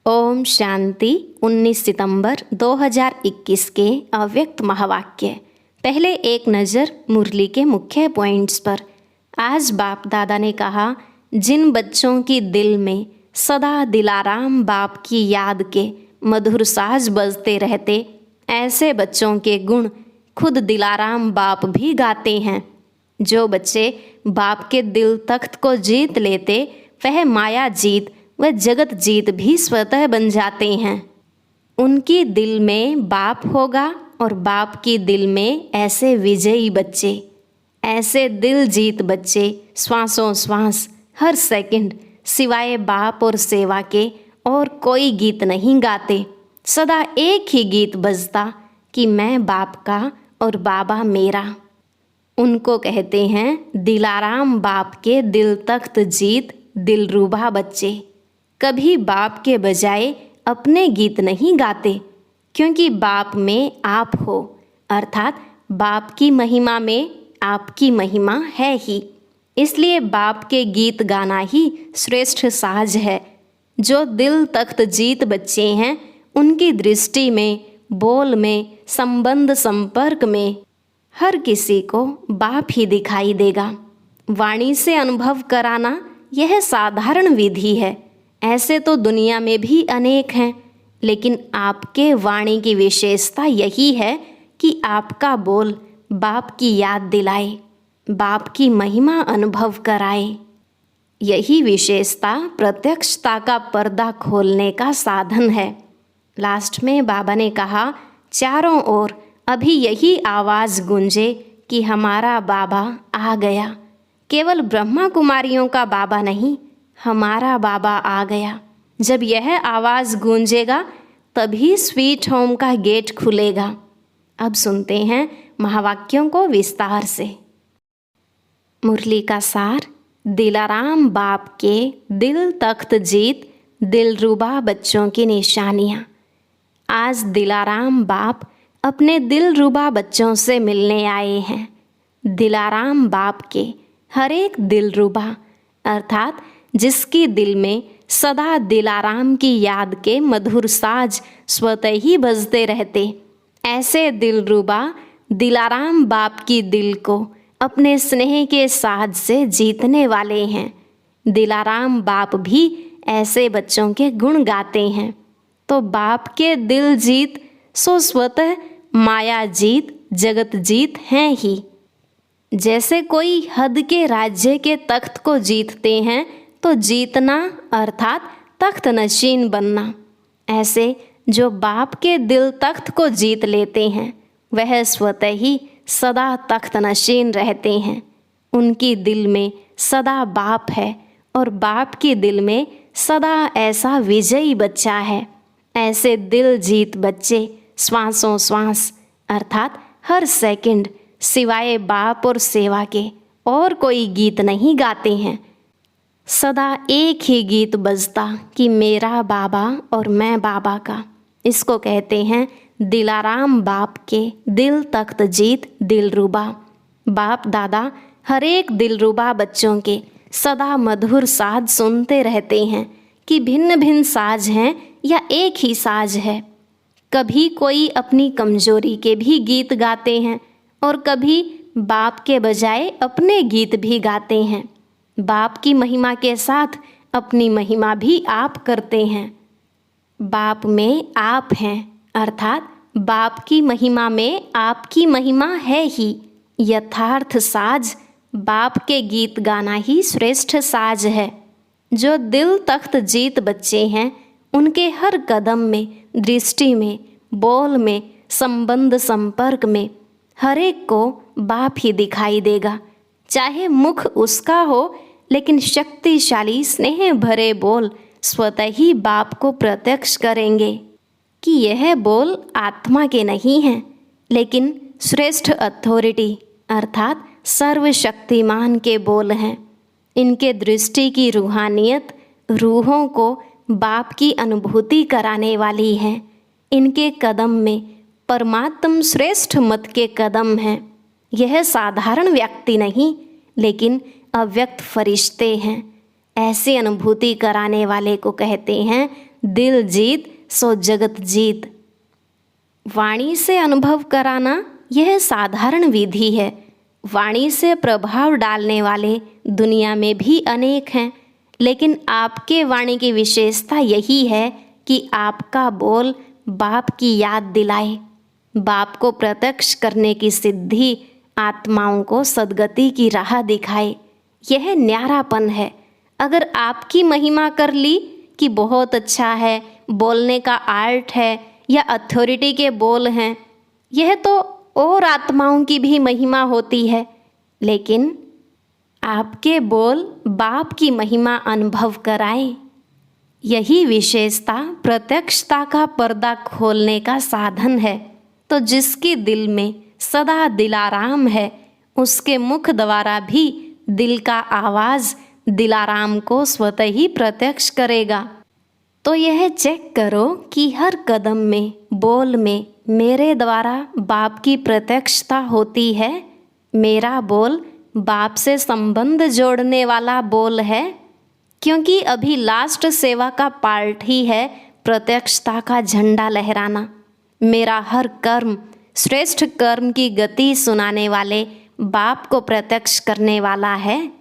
ओम शांति। 19 सितंबर 2021 के अव्यक्त महावाक्य। पहले एक नज़र मुरली के मुख्य पॉइंट्स पर। आज बाप दादा ने कहा, जिन बच्चों की दिल में सदा दिलाराम बाप की याद के मधुर साज बजते रहते, ऐसे बच्चों के गुण खुद दिलाराम बाप भी गाते हैं। जो बच्चे बाप के दिल तख्त को जीत लेते, वह माया जीत व जगत जीत भी स्वतः बन जाते हैं। उनकी दिल में बाप होगा और बाप की दिल में ऐसे विजयी बच्चे, ऐसे दिल जीत बच्चे श्वासों श्वास हर सेकंड सिवाय बाप और सेवा के और कोई गीत नहीं गाते। सदा एक ही गीत बजता कि मैं बाप का और बाबा मेरा। उनको कहते हैं दिलाराम बाप के दिल तख्त जीत दिलरुबा बच्चे। कभी बाप के बजाय अपने गीत नहीं गाते, क्योंकि बाप में आप हो, अर्थात बाप की महिमा में आपकी महिमा है ही। इसलिए बाप के गीत गाना ही श्रेष्ठ साज है। जो दिल तख्त जीत बच्चे हैं, उनकी दृष्टि में, बोल में, संबंध संपर्क में हर किसी को बाप ही दिखाई देगा। वाणी से अनुभव कराना यह साधारण विधि है। ऐसे तो दुनिया में भी अनेक हैं, लेकिन आपके वाणी की विशेषता यही है कि आपका बोल बाप की याद दिलाए, बाप की महिमा अनुभव कराए। यही विशेषता प्रत्यक्षता का पर्दा खोलने का साधन है। लास्ट में बाबा ने कहा, चारों ओर अभी यही आवाज़ गूंजे कि हमारा बाबा आ गया। केवल ब्रह्मा कुमारियों का बाबा नहीं, हमारा बाबा आ गया। जब यह आवाज़ गूंजेगा तभी स्वीट होम का गेट खुलेगा। अब सुनते हैं महावाक्यों को विस्तार से। मुरली का सार। दिलाराम बाप के दिल तख्त जीत दिलरुबा बच्चों की निशानियाँ। आज दिलाराम बाप अपने दिलरुबा बच्चों से मिलने आए हैं। दिलाराम बाप के हर एक दिलरुबा, अर्थात जिसकी दिल में सदा दिलाराम की याद के मधुर साज स्वतः ही बजते रहते, ऐसे दिलरुबा दिलाराम बाप की दिल को अपने स्नेह के साज से जीतने वाले हैं। दिलाराम बाप भी ऐसे बच्चों के गुण गाते हैं। तो बाप के दिल जीत सो स्वतः माया जीत जगत जीत हैं ही। जैसे कोई हद के राज्य के तख्त को जीतते हैं तो जीतना अर्थात तख्त नशीन बनना, ऐसे जो बाप के दिल तख्त को जीत लेते हैं वह स्वतः ही सदा तख्त नशीन रहते हैं। उनकी दिल में सदा बाप है और बाप की दिल में सदा ऐसा विजयी बच्चा है। ऐसे दिल जीत बच्चे श्वासों श्वास अर्थात हर सेकंड सिवाय बाप और सेवा के और कोई गीत नहीं गाते हैं। सदा एक ही गीत बजता कि मेरा बाबा और मैं बाबा का। इसको कहते हैं दिलाराम बाप के दिल तख्त जीत दिलरुबा। बाप दादा हर एक दिलरुबा बच्चों के सदा मधुर साज सुनते रहते हैं कि भिन्न भिन्न साज हैं या एक ही साज है। कभी कोई अपनी कमजोरी के भी गीत गाते हैं और कभी बाप के बजाय अपने गीत भी गाते हैं। बाप की महिमा के साथ अपनी महिमा भी आप करते हैं। बाप में आप हैं, अर्थात बाप की महिमा में आपकी महिमा है ही। यथार्थ साज बाप के गीत गाना ही श्रेष्ठ साज है। जो दिल तख्त जीत बच्चे हैं, उनके हर कदम में, दृष्टि में, बोल में, संबंध संपर्क में हर एक को बाप ही दिखाई देगा। चाहे मुख उसका हो, लेकिन शक्तिशाली स्नेह भरे बोल स्वतः ही बाप को प्रत्यक्ष करेंगे कि यह बोल आत्मा के नहीं हैं, लेकिन श्रेष्ठ अथॉरिटी अर्थात सर्वशक्तिमान के बोल हैं। इनके दृष्टि की रूहानियत रूहों को बाप की अनुभूति कराने वाली है। इनके कदम में परमात्म श्रेष्ठ मत के कदम हैं। यह साधारण व्यक्ति नहीं, लेकिन अव्यक्त फरिश्ते हैं। ऐसी अनुभूति कराने वाले को कहते हैं दिल जीत सो जगत जीत। वाणी से अनुभव कराना यह साधारण विधि है। वाणी से प्रभाव डालने वाले दुनिया में भी अनेक हैं, लेकिन आपके वाणी की विशेषता यही है कि आपका बोल बाप की याद दिलाए, बाप को प्रत्यक्ष करने की सिद्धि, आत्माओं को सद्गति की राह दिखाए। यह न्यारापन है। अगर आपकी महिमा कर ली कि बहुत अच्छा है, बोलने का आर्ट है या अथॉरिटी के बोल हैं, यह तो और आत्माओं की भी महिमा होती है, लेकिन आपके बोल बाप की महिमा अनुभव कराए। यही विशेषता प्रत्यक्षता का पर्दा खोलने का साधन है। तो जिसके दिल में सदा दिलाराम है, उसके मुख द्वारा भी दिल का आवाज़ दिलाराम को स्वतः ही प्रत्यक्ष करेगा। तो यह चेक करो कि हर कदम में, बोल में मेरे द्वारा बाप की प्रत्यक्षता होती है। मेरा बोल बाप से संबंध जोड़ने वाला बोल है, क्योंकि अभी लास्ट सेवा का पार्ट ही है प्रत्यक्षता का झंडा लहराना। मेरा हर कर्म श्रेष्ठ कर्म की गति सुनाने वाले बाप को प्रत्यक्ष करने वाला है।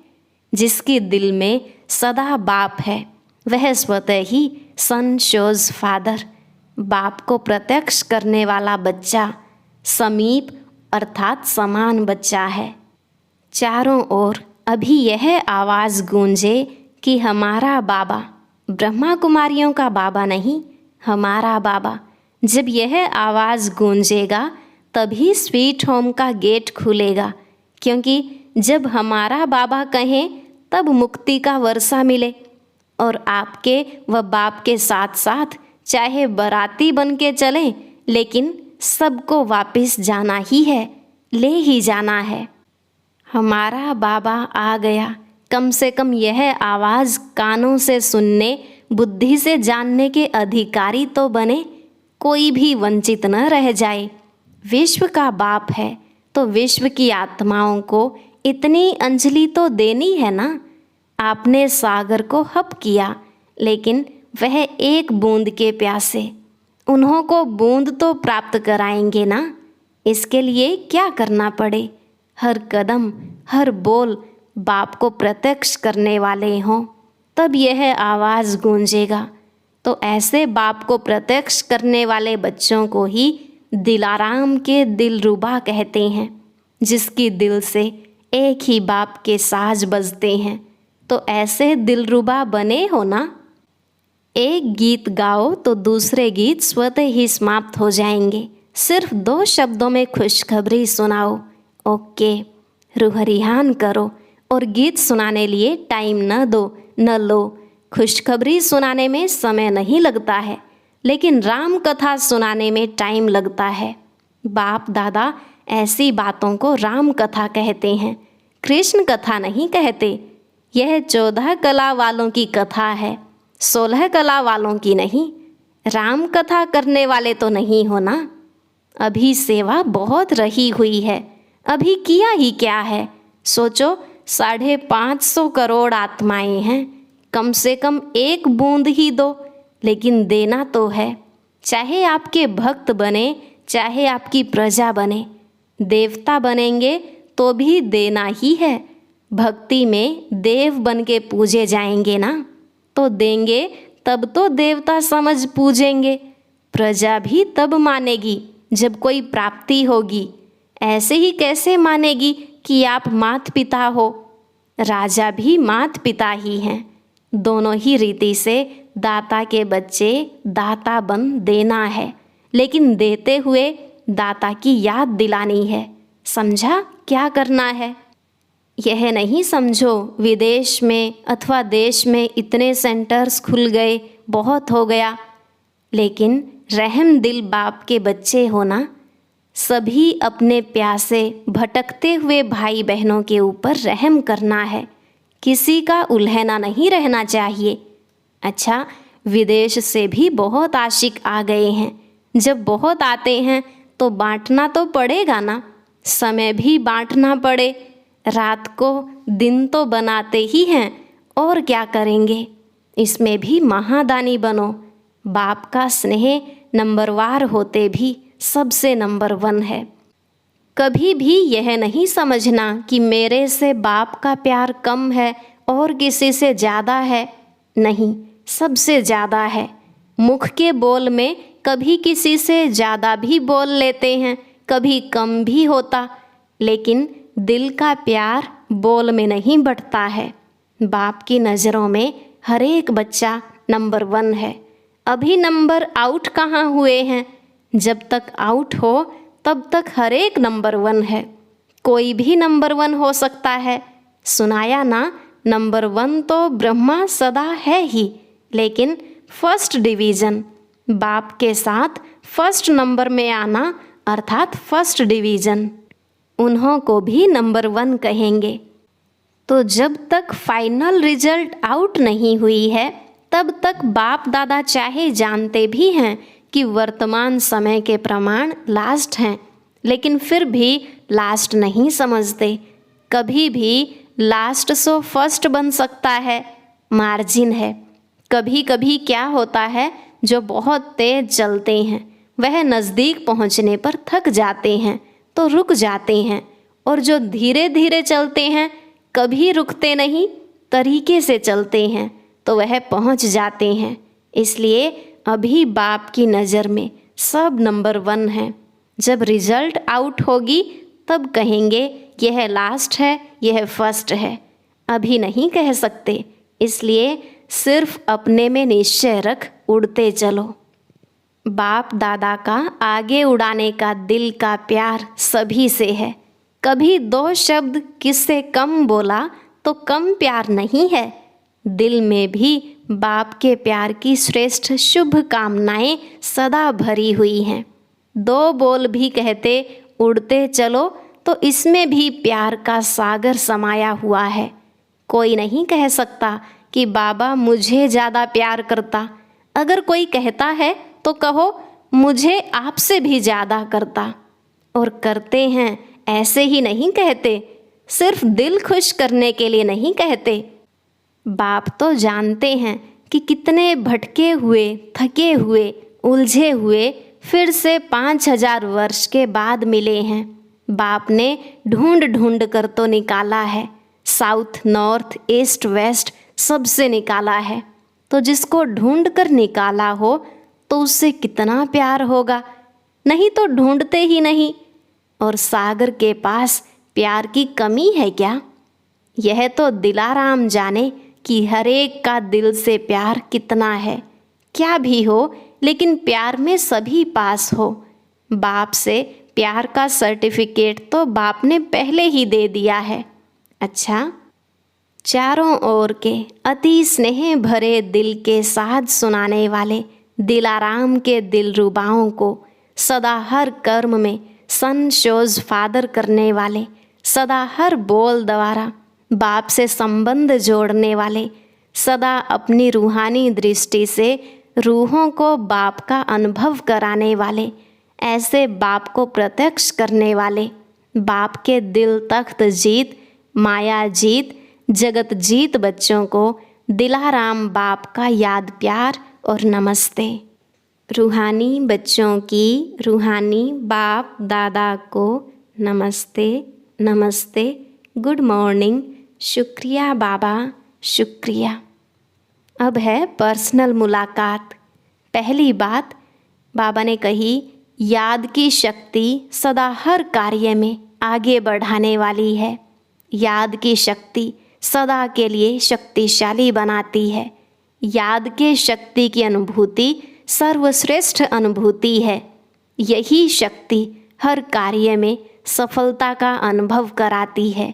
जिसके दिल में सदा बाप है, वह स्वतः ही सन शोज फादर, बाप को प्रत्यक्ष करने वाला बच्चा, समीप अर्थात समान बच्चा है। चारों ओर अभी यह आवाज़ गूंजे कि हमारा बाबा, ब्रह्मा कुमारियों का बाबा नहीं, हमारा बाबा। जब यह आवाज़ गूंजेगा तभी स्वीट होम का गेट खुलेगा, क्योंकि जब हमारा बाबा कहें तब मुक्ति का वर्षा मिले। और आपके व बाप के साथ साथ चाहे बाराती बन के चलें, लेकिन सबको वापस जाना ही है, ले ही जाना है। हमारा बाबा आ गया, कम से कम यह आवाज़ कानों से सुनने, बुद्धि से जानने के अधिकारी तो बने, कोई भी वंचित न रह जाए। विश्व का बाप है तो विश्व की आत्माओं को इतनी अंजलि तो देनी है ना। आपने सागर को हप किया, लेकिन वह एक बूंद के प्यासे, उन्हों को बूंद तो प्राप्त कराएंगे ना। इसके लिए क्या करना पड़े, हर कदम हर बोल बाप को प्रत्यक्ष करने वाले हों, तब यह आवाज़ गूंजेगा। तो ऐसे बाप को प्रत्यक्ष करने वाले बच्चों को ही दिलाराम के दिलरुबा कहते हैं, जिसकी दिल से एक ही बाप के साज बजते हैं। तो ऐसे दिलरुबा बने हो ना। एक गीत गाओ तो दूसरे गीत स्वतः ही समाप्त हो जाएंगे। सिर्फ 2 शब्दों में खुशखबरी सुनाओ, ओके, रूह-रिहान करो और गीत सुनाने लिए टाइम न लो। खुशखबरी सुनाने में समय नहीं लगता है, लेकिन राम कथा सुनाने में टाइम लगता है। बाप दादा ऐसी बातों को राम कथा कहते हैं, कृष्ण कथा नहीं कहते। यह 14 कला वालों की कथा है, 16 कला वालों की नहीं। राम कथा करने वाले तो नहीं हो ना। अभी सेवा बहुत रही हुई है, अभी किया ही क्या है। सोचो 550 करोड़ आत्माएं हैं, कम से कम एक बूंद ही दो, लेकिन देना तो है। चाहे आपके भक्त बने, चाहे आपकी प्रजा बने, देवता बनेंगे तो भी देना ही है। भक्ति में देव बन के पूजे जाएंगे ना, तो देंगे तब तो देवता समझ पूजेंगे। प्रजा भी तब मानेगी जब कोई प्राप्ति होगी। ऐसे ही कैसे मानेगी कि आप मात पिता हो। राजा भी मात पिता ही हैं। दोनों ही रीति से दाता के बच्चे दाता बन देना है, लेकिन देते हुए दाता की याद दिलानी है। समझा क्या करना है? यह नहीं समझो विदेश में अथवा देश में इतने सेंटर्स खुल गए, बहुत हो गया। लेकिन रहम दिल बाप के बच्चे हो ना, सभी अपने प्यासे भटकते हुए भाई बहनों के ऊपर रहम करना है। किसी का उल्हना नहीं रहना चाहिए। अच्छा, विदेश से भी बहुत आशिक आ गए हैं। जब बहुत आते हैं तो बांटना तो पड़ेगा ना, समय भी बांटना पड़े। रात को दिन तो बनाते ही हैं, और क्या करेंगे। इसमें भी महादानी बनो। बाप का स्नेह नंबरवार होते भी सबसे नंबर 1 है। कभी भी यह नहीं समझना कि मेरे से बाप का प्यार कम है और किसी से ज़्यादा है। नहीं, सबसे ज़्यादा है। मुख के बोल में कभी किसी से ज़्यादा भी बोल लेते हैं, कभी कम भी होता, लेकिन दिल का प्यार बोल में नहीं बढ़ता है। बाप की नज़रों में हर एक बच्चा नंबर 1 है। अभी नंबर आउट कहाँ हुए हैं? जब तक आउट हो तब तक हर एक नंबर 1 है। कोई भी नंबर 1 हो सकता है। सुनाया ना, नंबर 1 तो ब्रह्मा सदा है ही, लेकिन फर्स्ट डिवीज़न बाप के साथ फर्स्ट नंबर में आना अर्थात फर्स्ट डिवीज़न, उन्हों को भी नंबर 1 कहेंगे। तो जब तक फाइनल रिजल्ट आउट नहीं हुई है तब तक बाप दादा चाहे जानते भी हैं कि वर्तमान समय के प्रमाण लास्ट हैं, लेकिन फिर भी लास्ट नहीं समझते। कभी भी लास्ट सो फर्स्ट बन सकता है, मार्जिन है। कभी कभी क्या होता है, जो बहुत तेज चलते हैं वह नज़दीक पहुंचने पर थक जाते हैं तो रुक जाते हैं, और जो धीरे धीरे चलते हैं कभी रुकते नहीं, तरीके से चलते हैं तो वह पहुंच जाते हैं। इसलिए अभी बाप की नज़र में सब नंबर 1 हैं। जब रिजल्ट आउट होगी तब कहेंगे यह लास्ट है, यह फर्स्ट है। अभी नहीं कह सकते, इसलिए सिर्फ अपने में निश्चय रख उड़ते चलो। बाप दादा का आगे उड़ाने का दिल का प्यार सभी से है। कभी 2 शब्द किससे कम बोला तो कम प्यार नहीं है। दिल में भी बाप के प्यार की श्रेष्ठ शुभ कामनाएं सदा भरी हुई हैं। 2 बोल भी कहते उड़ते चलो तो इसमें भी प्यार का सागर समाया हुआ है। कोई नहीं कह सकता कि बाबा मुझे ज़्यादा प्यार करता। अगर कोई कहता है तो कहो मुझे आपसे भी ज़्यादा करता। और करते हैं, ऐसे ही नहीं कहते, सिर्फ दिल खुश करने के लिए नहीं कहते। बाप तो जानते हैं कि कितने भटके हुए, थके हुए, उलझे हुए फिर से 5000 वर्ष के बाद मिले हैं। बाप ने ढूंढ ढूंढ कर तो निकाला है, साउथ नॉर्थ ईस्ट वेस्ट सबसे निकाला है। तो जिसको ढूंढ कर निकाला हो तो उससे कितना प्यार होगा। नहीं तो ढूंढते ही नहीं। और सागर के पास प्यार की कमी है क्या? यह तो दिलाराम जाने कि हर एक का दिल से प्यार कितना है। क्या भी हो, लेकिन प्यार में सभी पास हो। बाप से प्यार का सर्टिफिकेट तो बाप ने पहले ही दे दिया है। अच्छा, चारों ओर के अति स्नेह भरे दिल के साथ सुनाने वाले दिलाराम के दिलरुबाओं को सदा हर कर्म में सन शोज फादर करने वाले, सदा हर बोल द्वारा बाप से संबंध जोड़ने वाले, सदा अपनी रूहानी दृष्टि से रूहों को बाप का अनुभव कराने वाले, ऐसे बाप को प्रत्यक्ष करने वाले, बाप के दिल तख्त जीत, माया जीत, जगत जीत बच्चों को दिलाराम बाप का याद प्यार और नमस्ते। रूहानी बच्चों की रूहानी बाप दादा को नमस्ते नमस्ते, गुड मॉर्निंग, शुक्रिया बाबा, शुक्रिया। अब है पर्सनल मुलाकात। पहली बात बाबा ने कही, याद की शक्ति सदा हर कार्य में आगे बढ़ाने वाली है। याद की शक्ति सदा के लिए शक्तिशाली बनाती है। याद के शक्ति की अनुभूति सर्वश्रेष्ठ अनुभूति है। यही शक्ति हर कार्य में सफलता का अनुभव कराती है।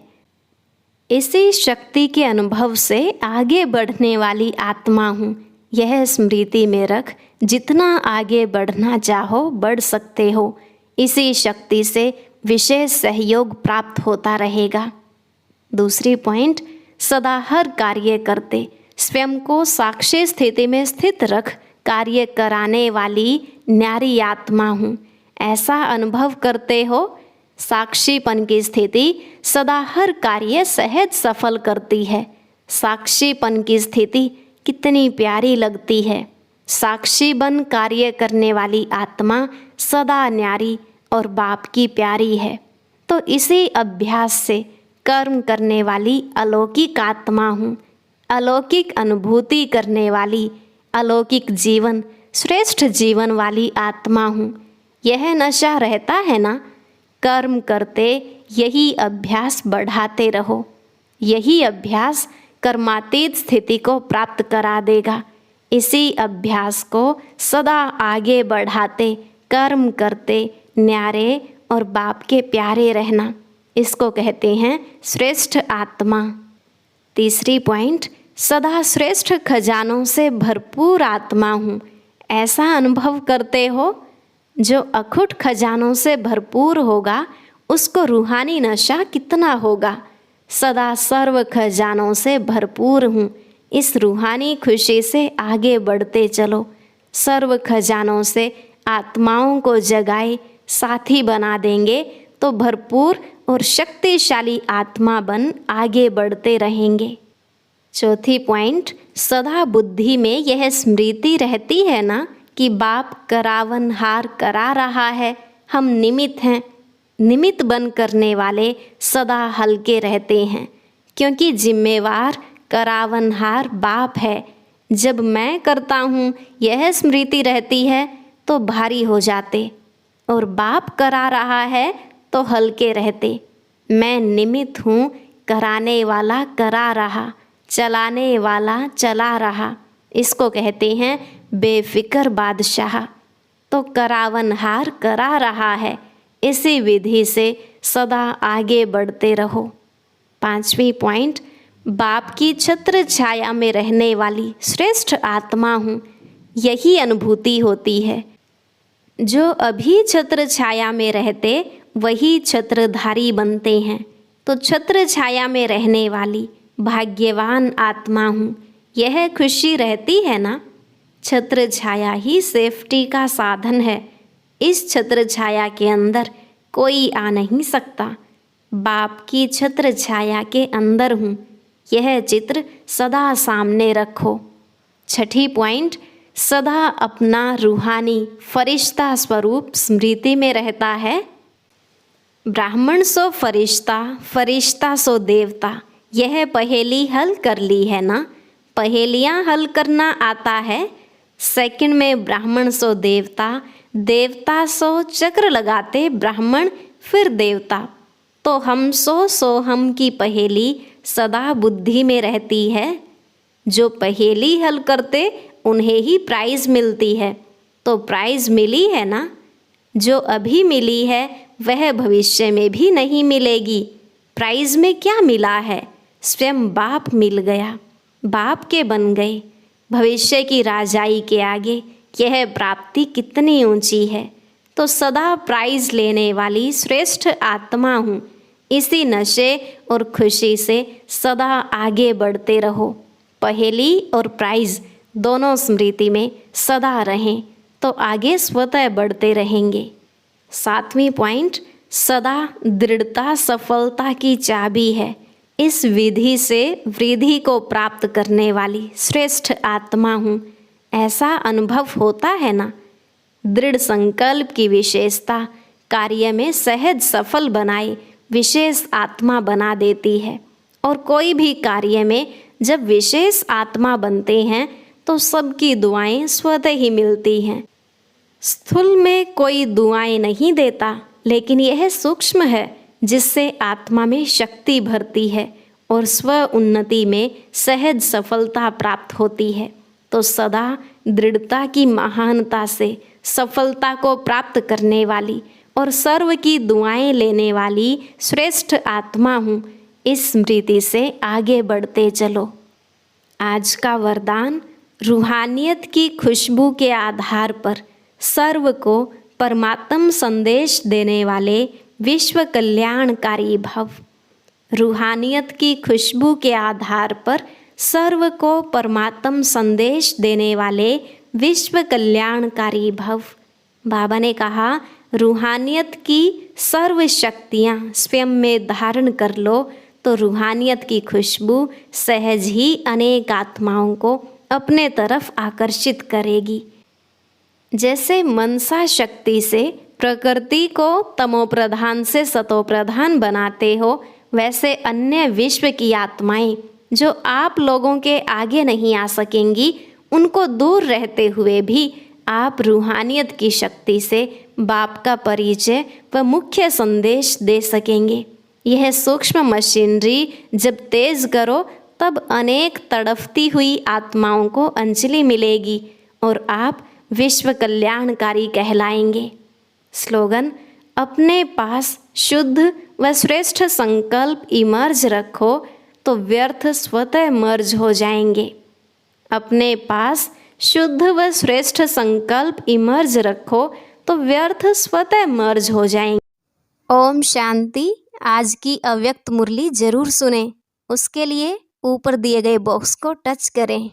इसी शक्ति के अनुभव से आगे बढ़ने वाली आत्मा हूँ, यह स्मृति में रख। जितना आगे बढ़ना चाहो बढ़ सकते हो। इसी शक्ति से विशेष सहयोग प्राप्त होता रहेगा। दूसरी पॉइंट, सदा हर कार्य करते स्वयं को साक्षी स्थिति में स्थित रख कार्य कराने वाली न्यारी आत्मा हूँ, ऐसा अनुभव करते हो। साक्षीपन की स्थिति सदा हर कार्य सहज सफल करती है। साक्षीपन की स्थिति कितनी प्यारी लगती है। साक्षी बन कार्य करने वाली आत्मा सदा न्यारी और बाप की प्यारी है। तो इसी अभ्यास से कर्म करने वाली अलौकिक आत्मा हूँ, अलौकिक अनुभूति करने वाली, अलौकिक जीवन, श्रेष्ठ जीवन वाली आत्मा हूँ। यह नशा रहता है ना, कर्म करते यही अभ्यास बढ़ाते रहो। यही अभ्यास कर्मातीत स्थिति को प्राप्त करा देगा। इसी अभ्यास को सदा आगे बढ़ाते, कर्म करते, न्यारे और बाप के प्यारे रहना, इसको कहते हैं श्रेष्ठ आत्मा। तीसरी पॉइंट, सदा श्रेष्ठ खजानों से भरपूर आत्मा हूँ, ऐसा अनुभव करते हो। जो अखुट खजानों से भरपूर होगा उसको रूहानी नशा कितना होगा। सदा सर्व खजानों से भरपूर हूँ, इस रूहानी खुशी से आगे बढ़ते चलो। सर्व खजानों से आत्माओं को जगाए साथी बना देंगे तो भरपूर और शक्तिशाली आत्मा बन आगे बढ़ते रहेंगे। चौथी पॉइंट, सदा बुद्धि में यह स्मृति रहती है ना कि बाप करावनहार करा रहा है, हम निमित्त हैं। निमित्त बन करने वाले सदा हल्के रहते हैं, क्योंकि जिम्मेवार करावनहार बाप है। जब मैं करता हूँ यह स्मृति रहती है तो भारी हो जाते, और बाप करा रहा है तो हल्के रहते। मैं निमित्त हूँ, कराने वाला करा रहा, चलाने वाला चला रहा, इसको कहते हैं बेफिक्र बादशाह। तो करावनहार करा रहा है, इसी विधि से सदा आगे बढ़ते रहो। पांचवी पॉइंट, बाप की छत्र छाया में रहने वाली श्रेष्ठ आत्मा हूँ, यही अनुभूति होती है। जो अभी छत्र छाया में रहते वही छत्रधारी बनते हैं। तो छत्र छाया में रहने वाली भाग्यवान आत्मा हूँ, यह खुशी रहती है ना। छत्र छाया ही सेफ्टी का साधन है। इस छत्र छाया के अंदर कोई आ नहीं सकता। बाप की छत्र छाया के अंदर हूँ, यह चित्र सदा सामने रखो। छठी पॉइंट, सदा अपना रूहानी फरिश्ता स्वरूप स्मृति में रहता है। ब्राह्मण सो फरिश्ता, फरिश्ता सो देवता, यह पहेली हल कर ली है ना। पहेलियाँ हल करना आता है। सेकंड में ब्राह्मण सो देवता, देवता सो चक्र लगाते ब्राह्मण फिर देवता। तो हम सो हम की पहेली सदा बुद्धि में रहती है। जो पहेली हल करते उन्हें ही प्राइज़ मिलती है। तो प्राइज़ मिली है ना। जो अभी मिली है वह भविष्य में भी नहीं मिलेगी। प्राइज़ में क्या मिला है? स्वयं बाप मिल गया, बाप के बन गए। भविष्य की राजाई के आगे यह प्राप्ति कितनी ऊंची है। तो सदा प्राइज़ लेने वाली श्रेष्ठ आत्मा हूँ। इसी नशे और खुशी से सदा आगे बढ़ते रहो। पहेली और प्राइज़ दोनों स्मृति में सदा रहें तो आगे स्वतः बढ़ते रहेंगे। सातवीं पॉइंट, सदा दृढ़ता सफलता की चाबी है। इस विधि से वृद्धि को प्राप्त करने वाली श्रेष्ठ आत्मा हूँ, ऐसा अनुभव होता है ना। दृढ़ संकल्प की विशेषता कार्य में सहज सफल बनाए विशेष आत्मा बना देती है। और कोई भी कार्य में जब विशेष आत्मा बनते हैं तो सबकी दुआएं स्वतः ही मिलती हैं। स्थूल में कोई दुआएं नहीं देता, लेकिन यह सूक्ष्म है जिससे आत्मा में शक्ति भरती है और स्व उन्नति में सहज सफलता प्राप्त होती है। तो सदा दृढ़ता की महानता से सफलता को प्राप्त करने वाली और सर्व की दुआएं लेने वाली श्रेष्ठ आत्मा हूँ, इस स्मृति से आगे बढ़ते चलो। आज का वरदान, रूहानियत की खुशबू के आधार पर सर्व को परमात्म संदेश देने वाले विश्व कल्याणकारी भव। रूहानियत की खुशबू के आधार पर सर्व को परमात्म संदेश देने वाले विश्व कल्याणकारी भव। बाबा ने कहा, रूहानियत की सर्व शक्तियाँ स्वयं में धारण कर लो तो रूहानियत की खुशबू सहज ही अनेक आत्माओं को अपने तरफ आकर्षित करेगी। जैसे मनसा शक्ति से प्रकृति को तमोप्रधान से सतोप्रधान बनाते हो, वैसे अन्य विश्व की आत्माएं जो आप लोगों के आगे नहीं आ सकेंगी, उनको दूर रहते हुए भी आप रूहानियत की शक्ति से बाप का परिचय व मुख्य संदेश दे सकेंगे। यह सूक्ष्म मशीनरी जब तेज करो तब अनेक तड़फती हुई आत्माओं को अंजलि मिलेगी और आप विश्व कल्याणकारी कहलाएंगे। स्लोगन: अपने पास शुद्ध व श्रेष्ठ संकल्प इमर्ज रखो तो व्यर्थ स्वतः मर्ज हो जाएंगे। अपने पास शुद्ध व श्रेष्ठ संकल्प इमर्ज रखो तो व्यर्थ स्वतः मर्ज हो जाएंगे। ओम शांति। आज की अव्यक्त मुरली जरूर सुने। उसके लिए ऊपर दिए गए बॉक्स को टच करें।